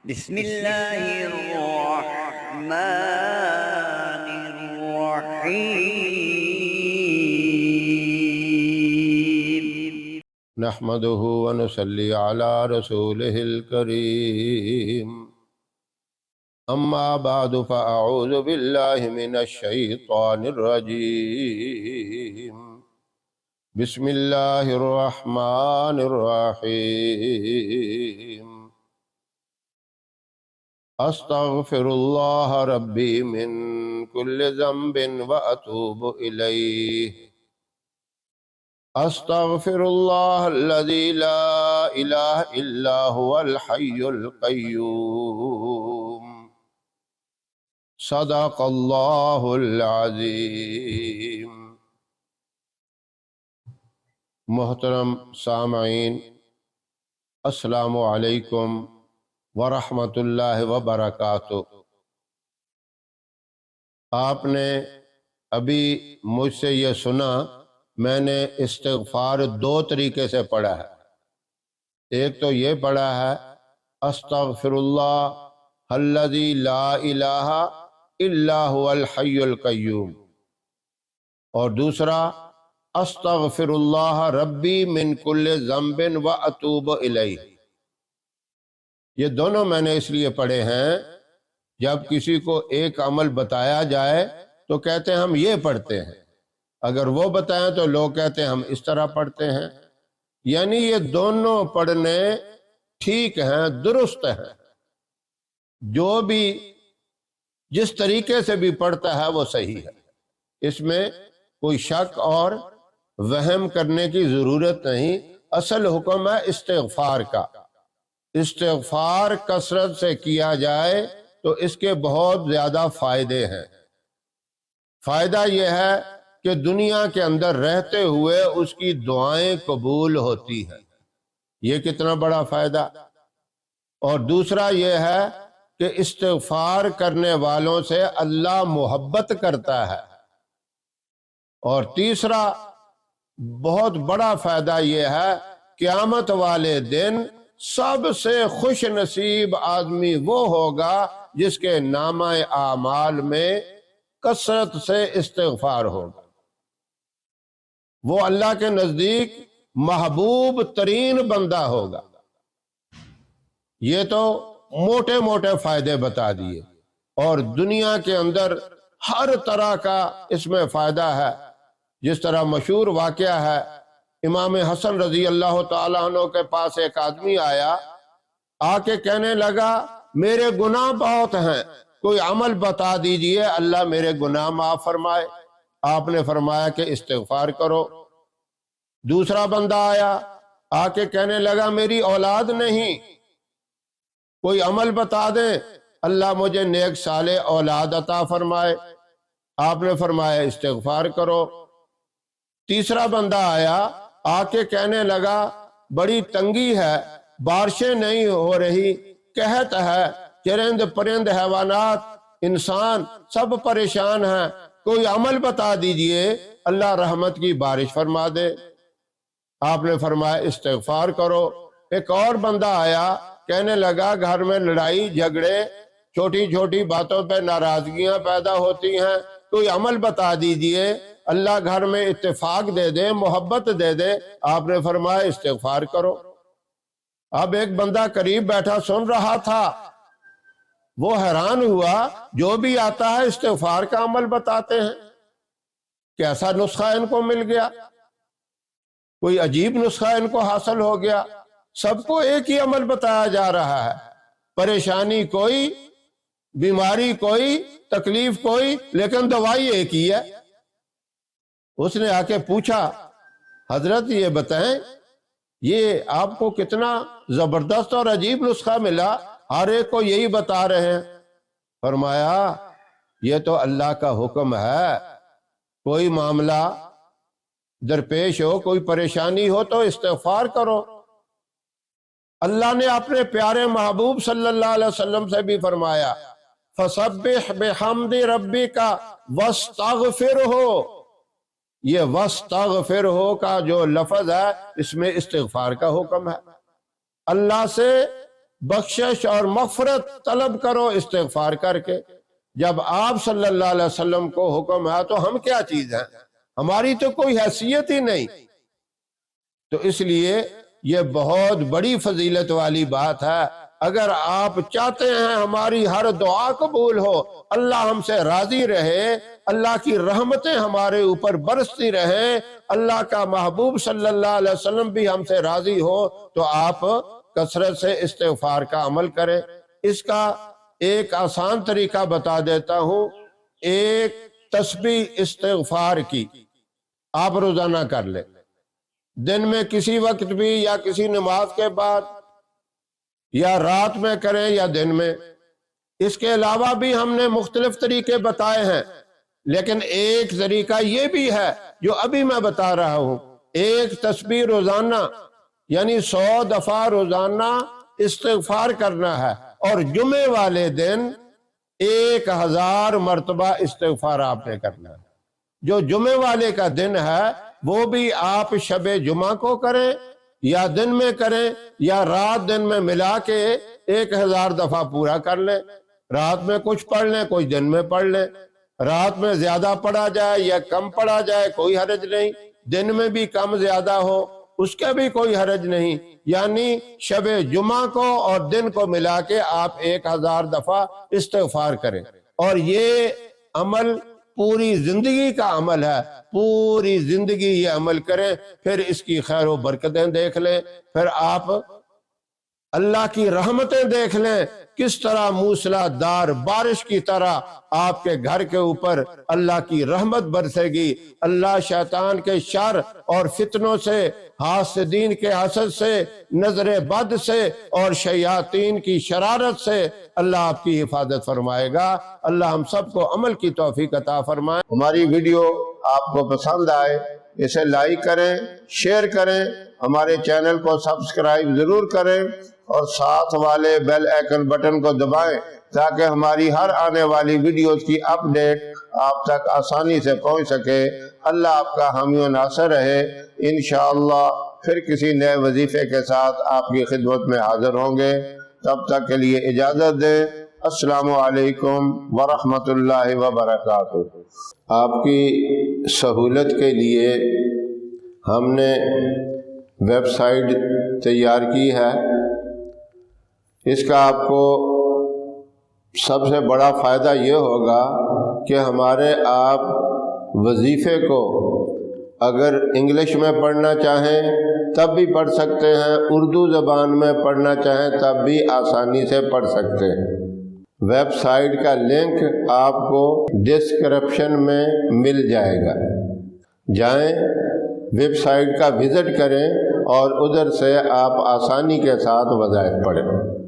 بسم الله الرحمن الرحيم. نحمده ونصلي على رسوله الكريم. أما بعد فأعوذ بالله من الشيطان الرجيم. بسم الله الرحمن الرحيم. أستغفر الله ربي من كل ذنب وأتوب إليه. أستغفر الله الذي لا إله إلا هو الحي القيوم. صدق الله العظيم. محترم سامعین، السلام علیکم ورحمۃ اللہ وبرکاتہ۔ آپ نے ابھی مجھ سے یہ سنا، میں نے استغفار دو طریقے سے پڑھا ہے۔ ایک تو یہ پڑھا ہے استغفر اللہ الذی لا الہ الا هو الحی القیوم، اور دوسرا استغفر اللہ ربی من کل ذنب واتوب الیہ۔ یہ دونوں میں نے اس لیے پڑھے ہیں، جب کسی کو ایک عمل بتایا جائے تو کہتے ہیں ہم یہ پڑھتے ہیں، اگر وہ بتائیں تو لوگ کہتے ہیں ہم اس طرح پڑھتے ہیں۔ یعنی یہ دونوں پڑھنے ٹھیک ہیں، درست ہیں۔ جو بھی جس طریقے سے بھی پڑھتا ہے وہ صحیح ہے، اس میں کوئی شک اور وہم کرنے کی ضرورت نہیں۔ اصل حکم ہے استغفار کا۔ استغفار کثرت سے کیا جائے تو اس کے بہت زیادہ فائدے ہیں۔ فائدہ یہ ہے کہ دنیا کے اندر رہتے ہوئے اس کی دعائیں قبول ہوتی ہیں، یہ کتنا بڑا فائدہ۔ اور دوسرا یہ ہے کہ استغفار کرنے والوں سے اللہ محبت کرتا ہے۔ اور تیسرا بہت بڑا فائدہ یہ ہے، قیامت والے دن سب سے خوش نصیب آدمی وہ ہوگا جس کے نامہ اعمال میں کثرت سے استغفار ہوگا۔ وہ اللہ کے نزدیک محبوب ترین بندہ ہوگا۔ یہ تو موٹے موٹے فائدے بتا دیے، اور دنیا کے اندر ہر طرح کا اس میں فائدہ ہے۔ جس طرح مشہور واقعہ ہے، امام حسن رضی اللہ تعالیٰ عنہ کے پاس ایک آدمی آیا، آ کے کہنے لگا میرے گناہ بہت ہیں، کوئی عمل بتا دیجئے اللہ میرے گناہ معاف فرمائے۔ آپ نے فرمایا کہ استغفار کرو۔ دوسرا بندہ آیا، آ کے کہنے لگا میری اولاد نہیں، کوئی عمل بتا دیں اللہ مجھے نیک صالح اولاد عطا فرمائے۔ آپ نے فرمایا استغفار کرو۔ تیسرا بندہ آیا، آ کے کہنے لگا بڑی تنگی ہے، بارشیں نہیں ہو رہی، قحط ہے، چرند پرند حیوانات انسان سب پریشان ہیں، کوئی عمل بتا دیجئے اللہ رحمت کی بارش فرما دے۔ آپ نے فرمایا استغفار کرو۔ ایک اور بندہ آیا، کہنے لگا گھر میں لڑائی جھگڑے، چھوٹی چھوٹی باتوں پہ ناراضگیاں پیدا ہوتی ہیں، کوئی عمل بتا دیجئے اللہ گھر میں اتفاق دے دے، محبت دے دے۔ آپ نے فرمایا استغفار کرو۔ اب ایک بندہ قریب بیٹھا سن رہا تھا، وہ حیران ہوا، جو بھی آتا ہے استغفار کا عمل بتاتے ہیں، کیسا نسخہ ان کو مل گیا؟ کوئی عجیب نسخہ ان کو حاصل ہو گیا۔ سب کو ایک ہی عمل بتایا جا رہا ہے، پریشانی کوئی، بیماری کوئی، تکلیف کوئی، لیکن دوائی ایک ہی ہے۔ اس نے آ کے پوچھا حضرت یہ بتائیں یہ آپ کو کتنا زبردست اور عجیب نسخہ ملا، ہر ایک کو یہی بتا رہے ہیں۔ فرمایا یہ تو اللہ کا حکم ہے، کوئی معاملہ درپیش ہو، کوئی پریشانی ہو تو استغفار کرو۔ اللہ نے اپنے پیارے محبوب صلی اللہ علیہ وسلم سے بھی فرمایا فَسَبِّحْ بِحَمْدِ رَبِّكَ وَاسْتَغْفِرْهُ۔ یہ وَاسْتَغْفِرْهُ کا جو لفظ ہے اس میں استغفار کا حکم ہے۔ اللہ سے بخشش اور مغفرت طلب کرو استغفار کر کے۔ جب آپ صلی اللہ علیہ وسلم کو حکم ہے تو ہم کیا چیز ہیں؟ ہماری تو کوئی حیثیت ہی نہیں۔ تو اس لیے یہ بہت بڑی فضیلت والی بات ہے۔ اگر آپ چاہتے ہیں ہماری ہر دعا قبول ہو، اللہ ہم سے راضی رہے، اللہ کی رحمتیں ہمارے اوپر برستی رہیں، اللہ کا محبوب صلی اللہ علیہ وسلم بھی ہم سے راضی ہو، تو آپ کثرت سے استغفار کا عمل کریں۔ اس کا ایک آسان طریقہ بتا دیتا ہوں۔ ایک تسبیح استغفار کی آپ روزانہ کر لیں، دن میں کسی وقت بھی، یا کسی نماز کے بعد، یا رات میں کریں یا دن میں۔ اس کے علاوہ بھی ہم نے مختلف طریقے بتائے ہیں، لیکن ایک طریقہ یہ بھی ہے جو ابھی میں بتا رہا ہوں۔ ایک تسبیح روزانہ یعنی 100 دفعہ روزانہ استغفار کرنا ہے، اور جمعے والے دن 1000 مرتبہ استغفار آپ نے کرنا ہے۔ جو جمعے والے کا دن ہے وہ بھی آپ شب جمعہ کو کریں، یا دن میں کریں، یا رات دن میں ملا کے 1000 دفعہ پورا کر لیں۔ رات میں کچھ پڑھ لیں، کوئی دن میں پڑھ لیں۔ رات میں زیادہ پڑھا جائے یا کم پڑھا جائے کوئی حرج نہیں، دن میں بھی کم زیادہ ہو اس کے بھی کوئی حرج نہیں۔ یعنی شب جمعہ کو اور دن کو ملا کے آپ 1000 دفعہ استغفار کریں، اور یہ عمل پوری زندگی کا عمل ہے، پوری زندگی یہ عمل کریں، پھر اس کی خیر و برکتیں دیکھ لیں، پھر آپ اللہ کی رحمتیں دیکھ لیں، کس طرح موسلا دار بارش کی طرح آپ کے گھر کے اوپر اللہ کی رحمت برسے گی۔ اللہ شیطان کے شر اور فتنوں سے، حاسدین کے حسد سے، نظر بد سے اور شیاطین کی شرارت سے اللہ آپ کی حفاظت فرمائے گا۔ اللہ ہم سب کو عمل کی توفیق عطا فرمائے۔ ہماری ویڈیو آپ کو پسند آئے اسے لائک کریں، شیئر کریں، ہمارے چینل کو سبسکرائب ضرور کریں، اور ساتھ والے بیل آئیکن بٹن کو دبائیں تاکہ ہماری ہر آنے والی ویڈیوز کی اپڈیٹ آپ تک آسانی سے پہنچ سکے۔ اللہ آپ کا حامی و ناصر رہے۔ انشاءاللہ پھر کسی نئے وظیفے کے ساتھ آپ کی خدمت میں حاضر ہوں گے۔ تب تک کے لیے اجازت دیں۔ السلام علیکم ورحمۃ اللہ وبرکاتہ۔ آپ کی سہولت کے لیے ہم نے ویب سائٹ تیار کی ہے۔ اس کا آپ کو سب سے بڑا فائدہ یہ ہوگا کہ ہمارے آپ وظیفے کو اگر انگلش میں پڑھنا چاہیں تب بھی پڑھ سکتے ہیں، اردو زبان میں پڑھنا چاہیں تب بھی آسانی سے پڑھ سکتے ہیں۔ ویب سائٹ کا لنک آپ کو ڈسکرپشن میں مل جائے گا، جائیں ویب سائٹ کا وزٹ کریں اور ادھر سے آپ آسانی کے ساتھ وظائف پڑھیں۔